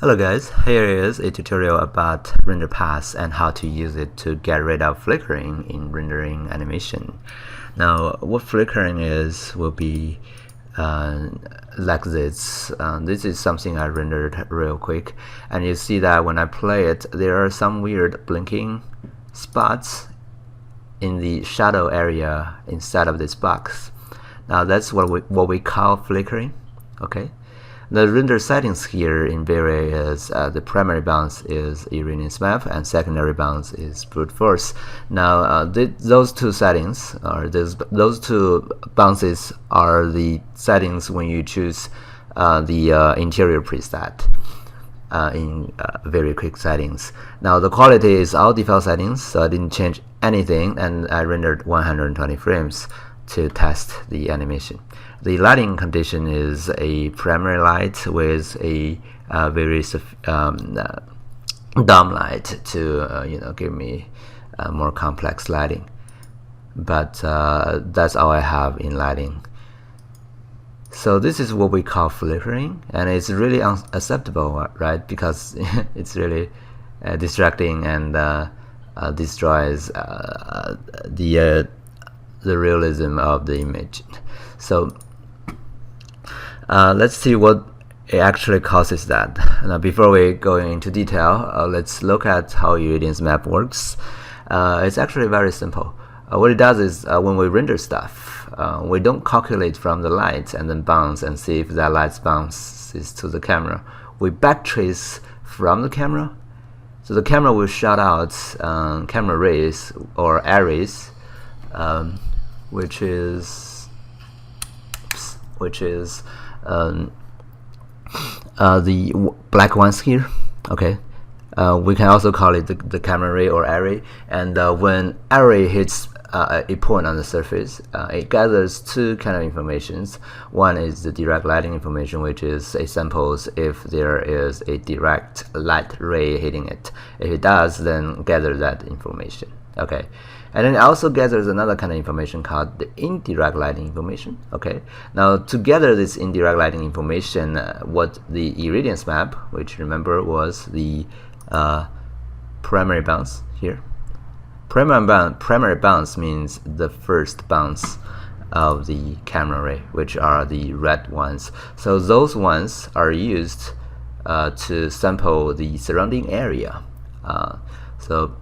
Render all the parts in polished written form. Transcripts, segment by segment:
Hello guys, here is a tutorial about Render Pass and how to use it to get rid of flickering in rendering animation. Now what flickering is will be like this. This is something I rendered real quick, and you see that when I play it there are some weird blinking spots in the shadow area inside of this box. Now that's what we call flickering. Okay. The render settings here in Vray is the primary bounce is irradiance map and secondary bounce is brute force. Now those two settings, or those two bounces, are the settings when you choose the interior preset in very quick settings. Now the quality is all default settings, so I didn't change anything, and I rendered 120 frames to test the animation. The lighting condition is a primary light with a very dumb light to give me more complex lighting. But that's all I have in lighting. So this is what we call flickering, and it's really unacceptable, right? Because it's really distracting and destroys the realism of the image. So let's see what it actually causes that. Now before we go into detail, let's look at how irradiance map works. It's actually very simple. What it does is when we render stuff, we don't calculate from the light and then bounce and see if that light bounces to the camera. We backtrace from the camera, so the camera will shout out camera rays or arrays, which is the black ones here. Okay, we can also call it the camera ray or array. And when array hits a point on the surface, it gathers two kind of informations. One is the direct lighting information, which is it samples if there is a direct light ray hitting it. If it does, then gather that information. Okay, and then it also gathers another kind of information called the indirect lighting information. Okay, now to gather this indirect lighting information, what the irradiance map, which remember was the primary bounce here. Primary bounce means the first bounce of the camera ray, which are the red ones. So those ones are used to sample the surrounding area. So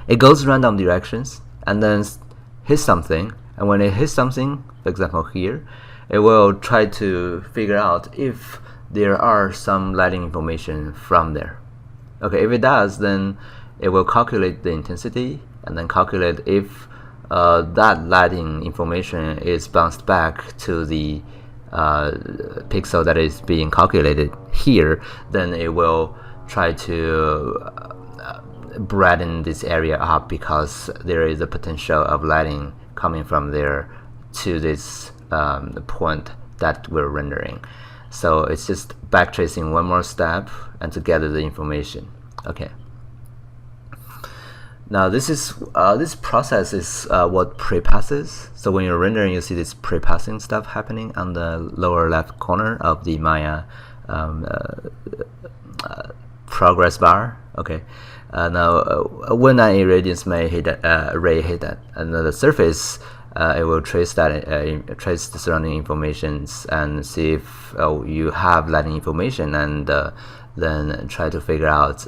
it goes random directions and then hits something, and when it hits something, for example here, it will try to figure out if there are some lighting information from there. Okay, if it does, then it will calculate the intensity and then calculate if that lighting information is bounced back to the pixel that is being calculated here. Then it will try to brighten this area up because there is a potential of lighting coming from there to this point that we're rendering. So it's just backtracing one more step and to gather the information. Okay. Now this process is what prepass is. So when you're rendering, you see this prepassing stuff happening on the lower left corner of the Maya progress bar. Okay. Now when an irradiance ray hit another surface, it will trace that trace the surrounding informations and see if you have lighting information, and then try to figure out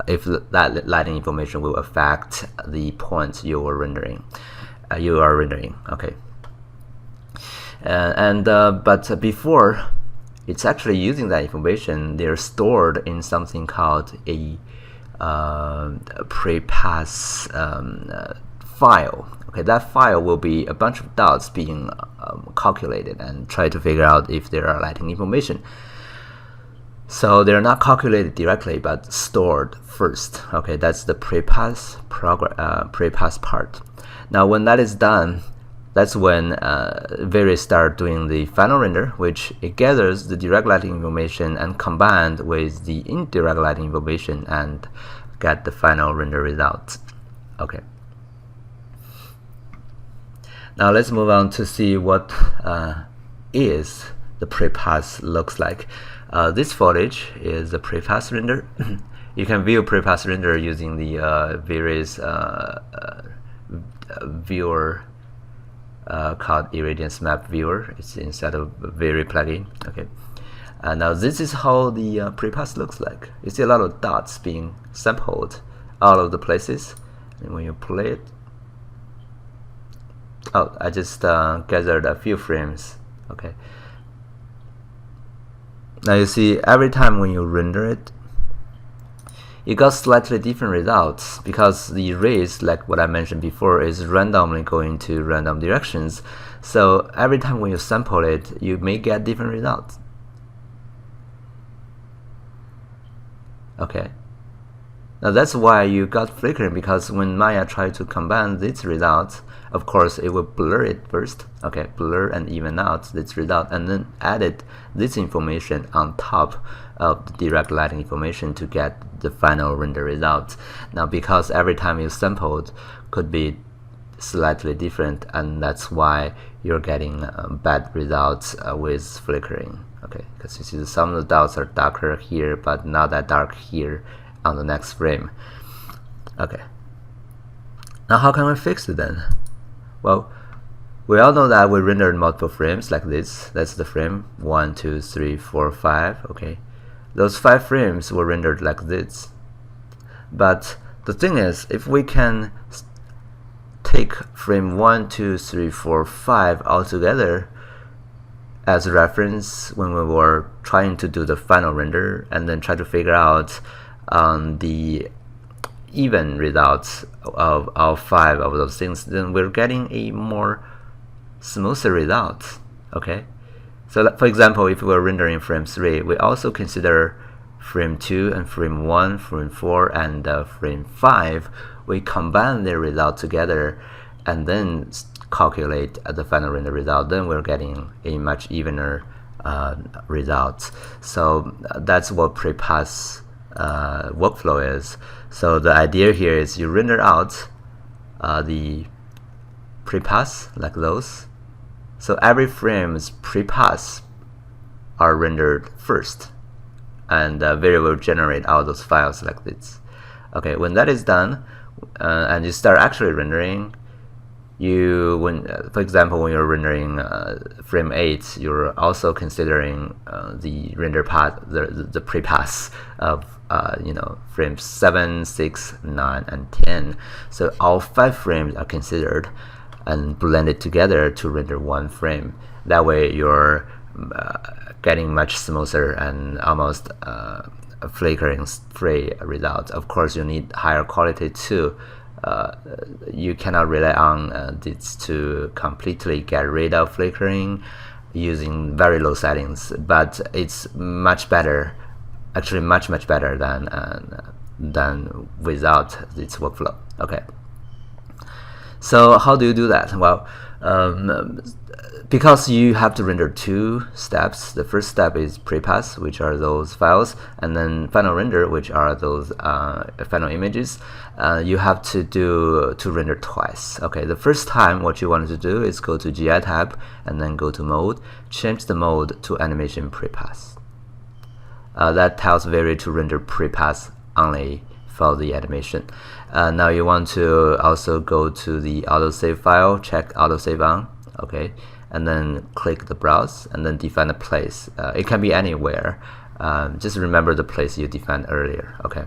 if that lighting information will affect the point you are rendering. Okay. But before it's actually using that information, they're stored in something called a Prepass file. Okay, that file will be a bunch of dots being calculated and try to figure out if there are lighting information. So they're not calculated directly but stored first. Okay, that's the prepass part. Now when that is done, that's when Vray start doing the final render, which it gathers the direct lighting information and combined with the indirect lighting information and get the final render result. Okay. Now let's move on to see what is the prepass looks like. This footage is a Prepass Render. You can view Prepass Render using the various viewer called Irradiance Map Viewer. It's inside of Vray plugin. Okay. Now this is how the Prepass looks like. You see a lot of dots being sampled all of the places, and when you play it, oh, I just gathered a few frames. Okay. Now you see every time when you render it, you got slightly different results because the rays, like what I mentioned before, is randomly going to random directions. So every time when you sample it, you may get different results. Okay. Now that's why you got flickering, because when Maya tried to combine these results, of course it will blur it first. Okay, blur and even out this result, and then added this information on top of the direct lighting information to get the final render result. Now because every time you sampled could be slightly different, and that's why you're getting bad results with flickering. Okay, because you see some of the dots are darker here but not that dark here on the next frame. Okay, now how can we fix it then? Well, we all know that we rendered multiple frames like this. That's the frame 1, 2, 3, 4, 5. Okay, those 5 frames were rendered like this. But the thing is, if we can take frame 1, 2, 3, 4, 5 all together as a reference when we were trying to do the final render, and then try to figure out the even results of all 5 of those things, then we're getting a more smoother result. Okay, so for example, if we're rendering frame 3, we also consider frame 2 and frame 1, frame 4 and frame 5. We combine their result together and then calculate the final render result. Then we're getting a much evener result. So that's what Prepass workflow is. So the idea here is you render out the prepass like those. So every frame's prepass are rendered first, and Vray will generate all those files like this. Okay, when that is done, and you start actually rendering, for example, when you're rendering frame 8, you're also considering the render path, the prepass of frames 7, 6, 9, and 10. So all 5 frames are considered and blended together to render one frame. That way you're getting much smoother and almost flickering free results. Of course, you need higher quality too. You cannot rely on this to completely get rid of flickering using very low settings, but it's much better, actually much better than without this workflow. Okay, so how do you do that? Well, because you have to render 2 steps. The first step is prepass, which are those files, and then final render, which are those final images. You have to render twice. Okay, the first time what you want to do is go to GI tab and then go to mode, change the mode to animation prepass. That tells Vray to render prepass only for the animation. Now you want to also go to the autosave file, check autosave on. Okay, and then click the browse and then define a place. It can be anywhere. Just remember the place you defined earlier. Okay,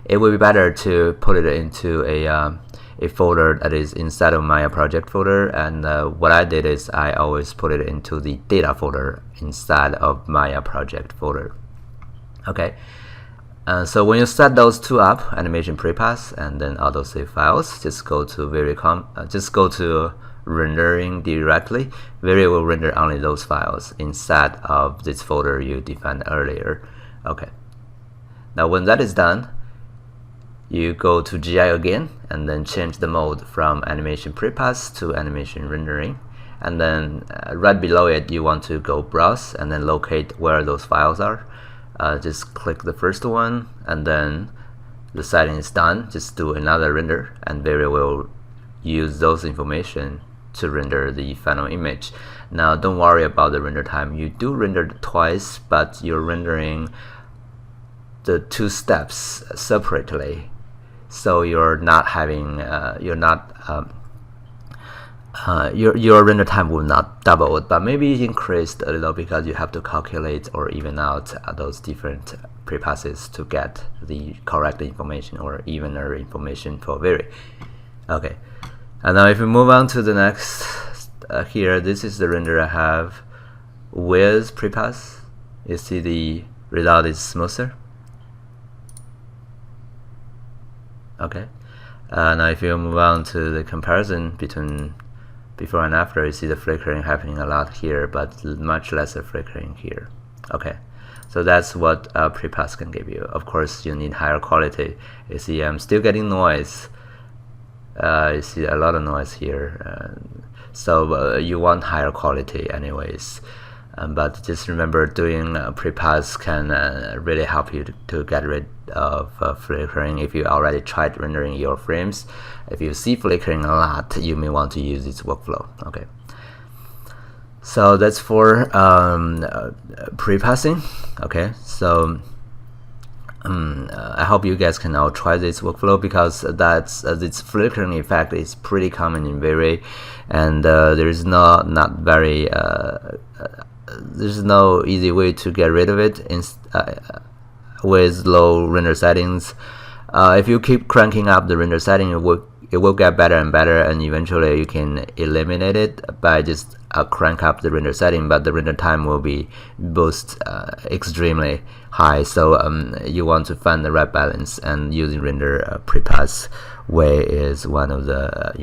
it would be better to put it into a folder that is inside of Maya project folder, and what I did is I always put it into the data folder inside of Maya project folder. Okay, so when you set those 2 up, animation prepass and then autosave files, just go to rendering directly. Vray will render only those files inside of this folder you defined earlier. Okay, now when that is done, you go to GI again and then change the mode from animation prepass to animation rendering, and then right below it you want to go browse and then locate where those files are. Just click the first one, and then the setting is done. Just do another render, and Vray will use those information to render the final image. Now don't worry about the render time. You do render twice, but you're rendering the 2 steps separately, so you're not having your render time will not double, but maybe increased a little because you have to calculate or even out those different prepasses to get the correct information or evener information for Vray. Okay, and now if we move on to the next here, this is the render I have with Prepass. You see the result is smoother. Okay, now if you move on to the comparison between before and after, you see the flickering happening a lot here, but much lesser flickering here. Okay, so that's what Prepass can give you. Of course, you need higher quality. You see, I'm still getting noise. You see a lot of noise here. So you want higher quality anyways. But just remember, doing Prepass can really help you to get rid of flickering. If you already tried rendering your frames, if you see flickering a lot, you may want to use this workflow. Okay, so that's for prepassing. Okay, so I hope you guys can now try this workflow, because that's this flickering effect is pretty common in Vray, and there's there's no easy way to get rid of it with low render settings. If you keep cranking up the render setting, it will get better and better, and eventually you can eliminate it by just crank up the render setting, but the render time will be boost extremely high. So you want to find the right balance, and using render Prepass way is one of the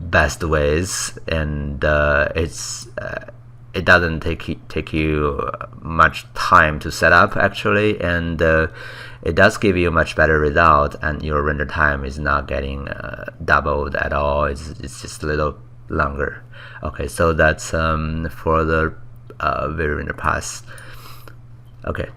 best ways, and it doesn't take you much time to set up actually, and it does give you a much better result, and your render time is not getting doubled at all. It's just a little longer. Okay, so that's for the Vray Prepass. Okay.